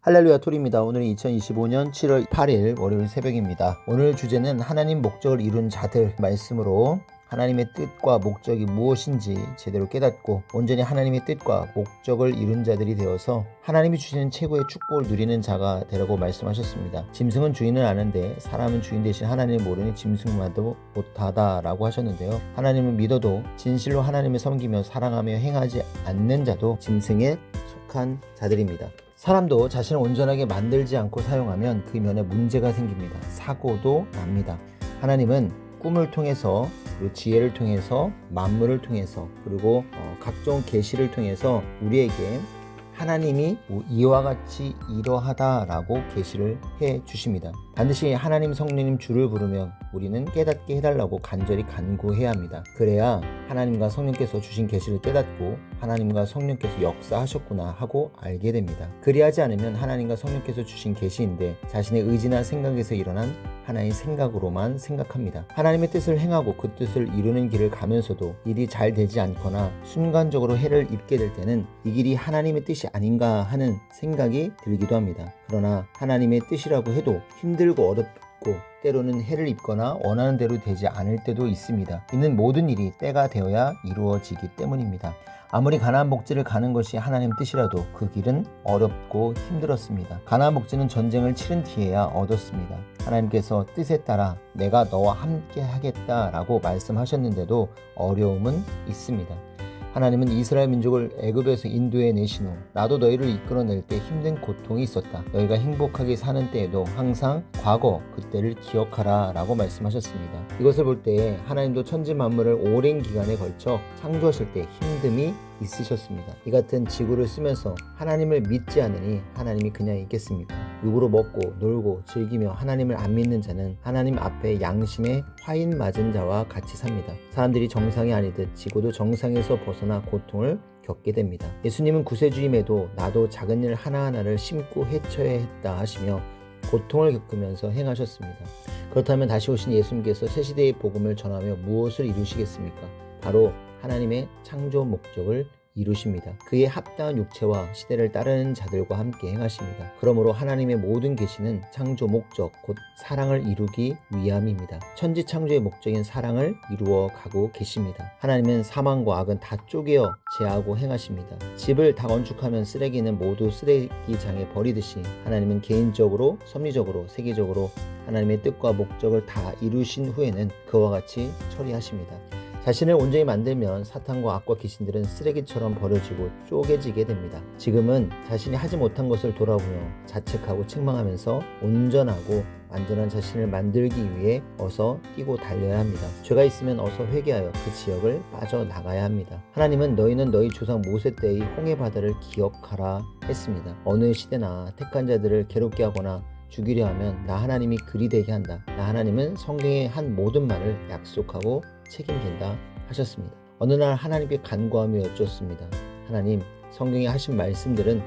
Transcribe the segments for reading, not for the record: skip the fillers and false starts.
할렐루야 토리입니다. 오늘은 2025년 7월 8일 월요일 새벽입니다. 오늘 주제는 하나님 목적을 이룬 자들 말씀으로 하나님의 뜻과 목적이 무엇인지 제대로 깨닫고 온전히 하나님의 뜻과 목적을 이룬 자들이 되어서 하나님이 주시는 최고의 축복을 누리는 자가 되라고 말씀하셨습니다. 짐승은 주인을 아는데 사람은 주인 대신 하나님을 모르니 짐승마도 못하다라고 하셨는데요. 하나님을 믿어도 진실로 하나님을 섬기며 사랑하며 행하지 않는 자도 짐승에 속한 자들입니다. 사람도 자신을 온전하게 만들지 않고 사용하면 그 면에 문제가 생깁니다. 사고도 납니다. 하나님은 꿈을 통해서 그리고 지혜를 통해서 만물을 통해서 그리고 각종 계시를 통해서 우리에게 하나님이 이와 같이 이러하다라고 계시를 해 주십니다. 반드시 하나님 성령님 주를 부르면 우리는 깨닫게 해달라고 간절히 간구해야 합니다. 그래야 하나님과 성령께서 주신 계시를 깨닫고 하나님과 성령께서 역사하셨구나 하고 알게 됩니다. 그리하지 않으면 하나님과 성령께서 주신 계시인데 자신의 의지나 생각에서 일어난 하나의 생각으로만 생각합니다. 하나님의 뜻을 행하고 그 뜻을 이루는 길을 가면서도 일이 잘 되지 않거나 순간적으로 해를 입게 될 때는 이 길이 하나님의 뜻이 아닌가 하는 생각이 들기도 합니다. 그러나 하나님의 뜻이라고 해도 힘들고 어렵고 때로는 해를 입거나 원하는 대로 되지 않을 때도 있습니다. 있는 모든 일이 때가 되어야 이루어지기 때문입니다. 아무리 가나안 복지를 가는 것이 하나님 뜻이라도 그 길은 어렵고 힘들었습니다. 가나안 복지는 전쟁을 치른 뒤에야 얻었습니다. 하나님께서 뜻에 따라 내가 너와 함께 하겠다라고 말씀하셨는데도 어려움은 있습니다. 하나님은 이스라엘 민족을 애굽에서 인도해 내신 후 나도 너희를 이끌어낼 때 힘든 고통이 있었다. 너희가 행복하게 사는 때에도 항상 과거 그때를 기억하라 라고 말씀하셨습니다. 이것을 볼 때 하나님도 천지 만물을 오랜 기간에 걸쳐 창조하실 때 힘듦이 있으셨습니다. 이 같은 지구를 쓰면서 하나님을 믿지 않으니 하나님이 그냥 있겠습니까? 육으로 먹고 놀고 즐기며 하나님을 안 믿는 자는 하나님 앞에 양심에 화인 맞은 자와 같이 삽니다. 사람들이 정상이 아니듯 지구도 정상에서 벗어나 고통을 겪게 됩니다. 예수님은 구세주임에도 나도 작은 일 하나하나를 심고 헤쳐야 했다 하시며 고통을 겪으면서 행하셨습니다. 그렇다면 다시 오신 예수님께서 새시대의 복음을 전하며 무엇을 이루시겠습니까? 바로 하나님의 창조 목적을 이루십니다. 그의 합당한 육체와 시대를 따르는 자들과 함께 행하십니다. 그러므로 하나님의 모든 계시는 창조 목적 곧 사랑을 이루기 위함입니다. 천지 창조의 목적인 사랑을 이루어 가고 계십니다. 하나님은 사망과 악은 다 쪼개어 제하고 행하십니다. 집을 다 건축하면 쓰레기는 모두 쓰레기장에 버리듯이 하나님은 개인적으로 섭리적으로 세계적으로 하나님의 뜻과 목적을 다 이루신 후에는 그와 같이 처리하십니다. 자신을 온전히 만들면 사탄과 악과 귀신들은 쓰레기처럼 버려지고 쪼개지게 됩니다. 지금은 자신이 하지 못한 것을 돌아보며 자책하고 책망하면서 온전하고 완전한 자신을 만들기 위해 어서 뛰고 달려야 합니다. 죄가 있으면 어서 회개하여 그 지역을 빠져나가야 합니다. 하나님은 너희는 너희 조상 모세 때의 홍해 바다를 기억하라 했습니다. 어느 시대나 택한 자들을 괴롭게 하거나 죽이려 하면 나 하나님이 그리 되게 한다. 나 하나님은 성경의 한 모든 말을 약속하고 책임진다 하셨습니다. 어느 날 하나님께 간구하며 여쭈었습니다. 하나님, 성경에 하신 말씀들은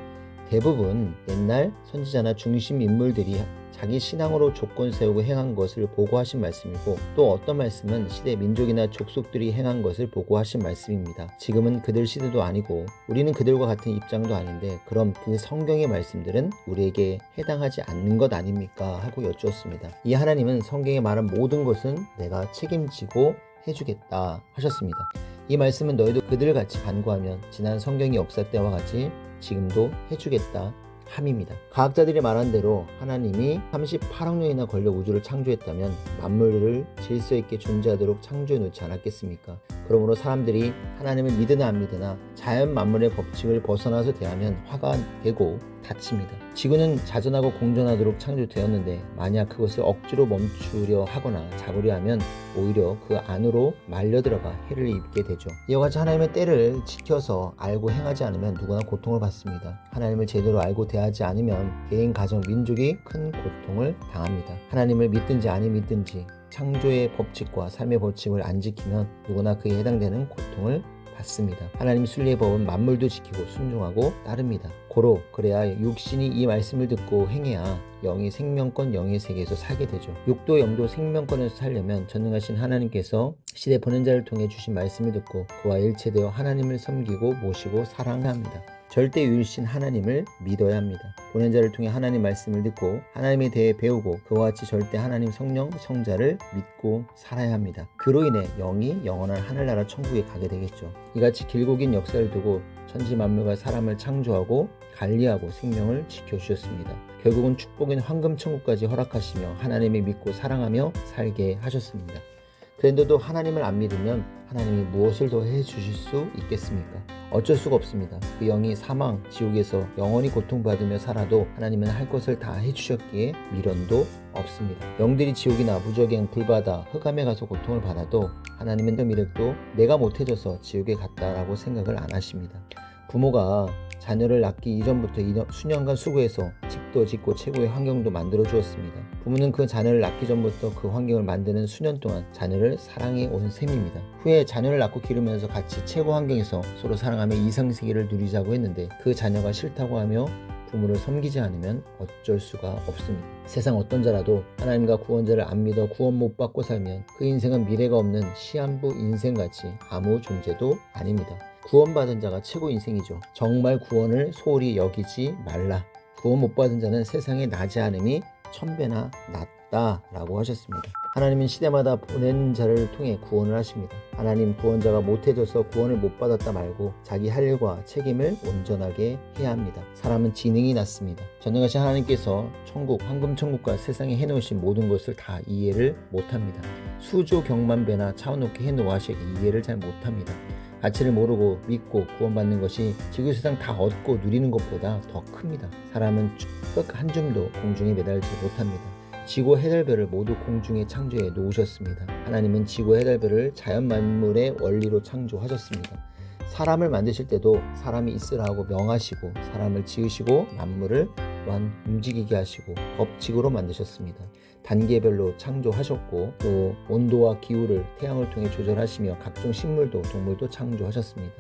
대부분 옛날 선지자나 중심 인물들이 자기 신앙으로 조건 세우고 행한 것을 보고하신 말씀이고 또 어떤 말씀은 시대 민족이나 족속들이 행한 것을 보고하신 말씀입니다. 지금은 그들 시대도 아니고 우리는 그들과 같은 입장도 아닌데 그럼 그 성경의 말씀들은 우리에게 해당하지 않는 것 아닙니까? 하고 여쭈었습니다. 이 하나님은 성경에 말한 모든 것은 내가 책임지고 해주겠다 하셨습니다. 이 말씀은 너희도 그들같이 간구하면 지난 성경의 역사 때와 같이 지금도 해주겠다 함입니다. 과학자들이 말한 대로 하나님이 38억 년이나 걸려 우주를 창조했다면 만물을 질서 있게 존재하도록 창조해 놓지 않았겠습니까? 그러므로 사람들이 하나님을 믿으나 안 믿으나 자연 만물의 법칙을 벗어나서 대하면 화가 되고 다칩니다. 지구는 자전하고 공존하도록 창조되었는데 만약 그것을 억지로 멈추려 하거나 잡으려 하면 오히려 그 안으로 말려들어가 해를 입게 되죠. 이와 같이 하나님의 때를 지켜서 알고 행하지 않으면 누구나 고통을 받습니다. 하나님을 제대로 알고 대하지 않으면 개인, 가정, 민족이 큰 고통을 당합니다. 하나님을 믿든지 아니 믿든지 창조의 법칙과 삶의 법칙을 안 지키면 누구나 그에 해당되는 고통을 받습니다. 하나님 순리의 법은 만물도 지키고 순종하고 따릅니다. 고로 그래야 육신이 이 말씀을 듣고 행해야 영이 생명권 영의 세계에서 살게 되죠. 육도 영도 생명권에서 살려면 전능하신 하나님께서 시대 보낸 자를 통해 주신 말씀을 듣고 그와 일체되어 하나님을 섬기고 모시고 사랑해야 합니다. 절대 유일신 하나님을 믿어야 합니다. 보낸 자를 통해 하나님 말씀을 듣고 하나님에 대해 배우고 그와 같이 절대 하나님 성령 성자를 믿고 살아야 합니다. 그로 인해 영이 영원한 하늘나라 천국에 가게 되겠죠. 이같이 길고 긴 역사를 두고 천지 만물과 사람을 창조하고 관리하고 생명을 지켜주셨습니다. 결국은 축복인 황금 천국까지 허락하시며 하나님을 믿고 사랑하며 살게 하셨습니다. 그런데도 하나님을 안 믿으면 하나님이 무엇을 더 해주실 수 있겠습니까? 어쩔 수가 없습니다. 그 영이 사망, 지옥에서 영원히 고통받으며 살아도 하나님은 할 것을 다 해주셨기에 미련도 없습니다. 영들이 지옥이나 무적행, 불바다, 흑암에 가서 고통을 받아도 하나님은 그 미력도 내가 못해줘서 지옥에 갔다라고 생각을 안 하십니다. 부모가 자녀를 낳기 이전부터 수년간 수고해서 집도 짓고 최고의 환경도 만들어 주었습니다. 부모는 그 자녀를 낳기 전부터 그 환경을 만드는 수년 동안 자녀를 사랑해 온 셈입니다. 후에 자녀를 낳고 기르면서 같이 최고 환경에서 서로 사랑하며 이상세계를 누리자고 했는데 그 자녀가 싫다고 하며 부모를 섬기지 않으면 어쩔 수가 없습니다. 세상 어떤 자라도 하나님과 구원자를 안 믿어 구원 못 받고 살면 그 인생은 미래가 없는 시한부 인생같이 아무 존재도 아닙니다. 구원받은 자가 최고 인생이죠. 정말 구원을 소홀히 여기지 말라. 구원 못 받은 자는 세상에 나지 않음이 1000배나 낫다라고 하셨습니다. 하나님은 시대마다 보낸 자를 통해 구원을 하십니다. 하나님 구원자가 못해져서 구원을 못 받았다 말고 자기 할 일과 책임을 온전하게 해야 합니다. 사람은 지능이 낮습니다. 전능하신 하나님께서 천국, 황금천국과 세상에 해놓으신 모든 것을 다 이해를 못합니다. 수조 경만 배나 차원 높게 해놓으시기 이해를 잘 못합니다. 가치를 모르고 믿고 구원받는 것이 지구세상 다 얻고 누리는 것보다 더 큽니다. 사람은 흙 한 줌도 공중에 매달지 못합니다. 지구 해달별을 모두 공중에 창조해 놓으셨습니다. 하나님은 지구 해달별을 자연 만물의 원리로 창조하셨습니다. 사람을 만드실 때도 사람이 있으라 하고 명하시고 사람을 지으시고 만물을 또한 움직이게 하시고 법칙으로 만드셨습니다. 단계별로 창조하셨고 또 온도와 기후를 태양을 통해 조절하시며 각종 식물도 동물도 창조하셨습니다.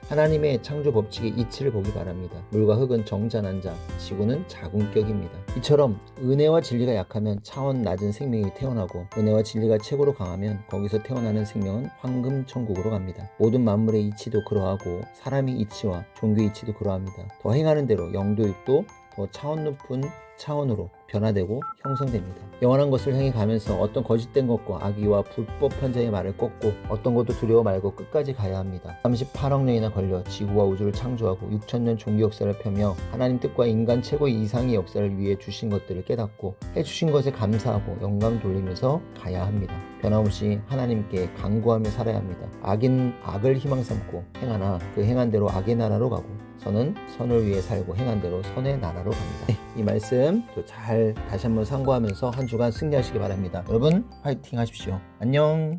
하나님의 창조 법칙의 이치를 보기 바랍니다. 물과 흙은 정잔한 자, 지구는 자궁격입니다. 이처럼 은혜와 진리가 약하면 차원 낮은 생명이 태어나고 은혜와 진리가 최고로 강하면 거기서 태어나는 생명은 황금천국으로 갑니다. 모든 만물의 이치도 그러하고 사람의 이치와 종교의 이치도 그러합니다. 더 행하는 대로 영도육도 더 차원 높은 차원으로 변화되고 형성됩니다. 영원한 것을 향해 가면서 어떤 거짓된 것과 악의와 불법한 자의 말을 꺾고 어떤 것도 두려워 말고 끝까지 가야 합니다. 38억 년이나 걸려 지구와 우주를 창조하고 6000년 종교 역사를 펴며 하나님 뜻과 인간 최고의 이상의 역사를 위해 주신 것들을 깨닫고 해주신 것에 감사하고 영광 돌리면서 가야 합니다. 변함없이 하나님께 간구하며 살아야 합니다. 악인 악을 희망 삼고 행하나 그 행한 대로 악의 나라로 가고 선은 선을 위해 살고 행한 대로 선의 나라로 갑니다. 이 말씀 또 잘 다시 한번 상고하면서 한 주간 승리하시기 바랍니다. 여러분 화이팅 하십시오. 안녕.